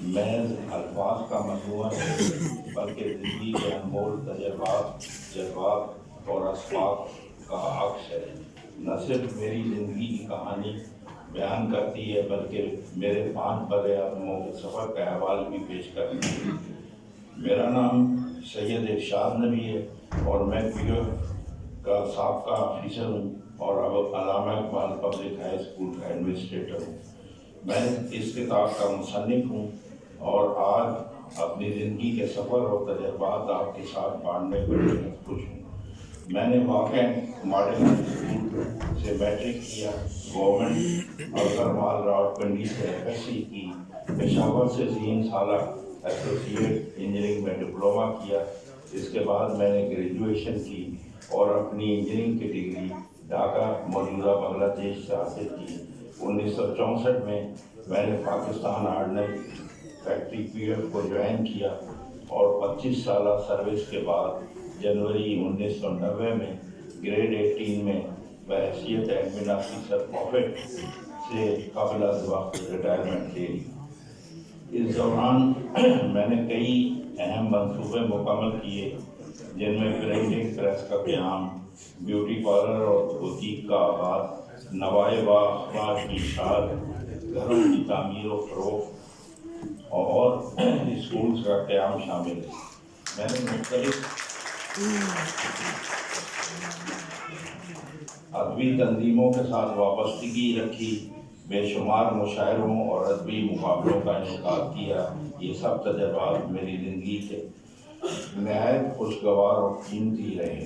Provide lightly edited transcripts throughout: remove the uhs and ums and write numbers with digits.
محض الفاظ کا مجموعہ ہے بلکہ زندگی کے انمول تجربات، جذبات اور اسباق کا عکس ہے۔ نہ صرف میری زندگی کی کہانی بیان کرتی ہے بلکہ میرے 5 برِعظموں کے سفر کا احوال بھی پیش کرتی ہے۔ میرا نام سید ارشاد نبی ہے اور میں پی او کا سابقہ آفیسر ہوں اور اب علامہ اقبال پبلک ہائی اسکول کا ایڈمنسٹریٹر ہوں۔ میں اس کتاب کا مصنف ہوں اور آج اپنی زندگی کے سفر اور تجربات آپ کے ساتھ بانٹنے پر بہت خوش ہوں۔ میں نے واقع ماڈل اسکول سے میٹرک کیا، گورنمنٹ اظہر مال راولپنڈی سے FSc کی، پشاور سے 3 سالہ ایسوسیٹ انجینئرنگ میں ڈپلومہ کیا۔ اس کے بعد میں نے گریجویشن کی اور اپنی انجینئرنگ کی ڈگری ڈھاکہ موجودہ بنگلہ دیش سے حاصل کی۔ 1964 میں نے پاکستان آرڈننس فیکٹری PF کو جوائن کیا اور 25 سالہ سروس کے بعد جنوری 1990 میں گریڈ 18 میں بحیثیت ایڈمن آفیسر پروفٹ سے قبل از وقت ریٹائرمنٹ لے لی۔ اس دوران میں نے کئی اہم منصوبے مکمل کیے جن میں پرنٹنگ پریس کا قیام، بیوٹی پارلر اور بوتیک کا آغاز، نوائے اخبار کی اشاعت، گھروں کی تعمیر و فروخت اور اسکولز کا قیام شامل ہے۔ میں نے مختلف ادبی تنظیموں کے ساتھ وابستگی رکھی، بے شمار مشاعروں اور ادبی مقابلوں کا انعقاد کیا۔ یہ سب تجربات میری زندگی کے نہایت خوشگوار اور قیمتی رہے۔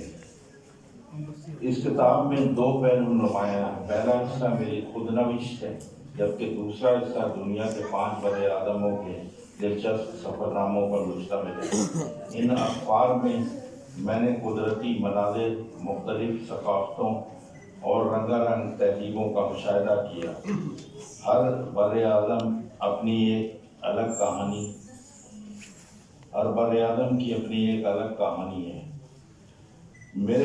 اس کتاب میں 2 پہلو نمایاں ہیں۔ پہلا حصہ میری خود نوشت ہے جبکہ دوسرا حصہ دنیا کے 5 براعظموں کے دلچسپ سفر ناموں پر مشتمل ہے۔ ان اخبار میں نے قدرتی مناظر، مختلف ثقافتوں اور رنگا رنگ تہذیبوں کا مشاہدہ کیا۔ ہر براعظم کی اپنی ایک الگ کہانی ہے۔ میرے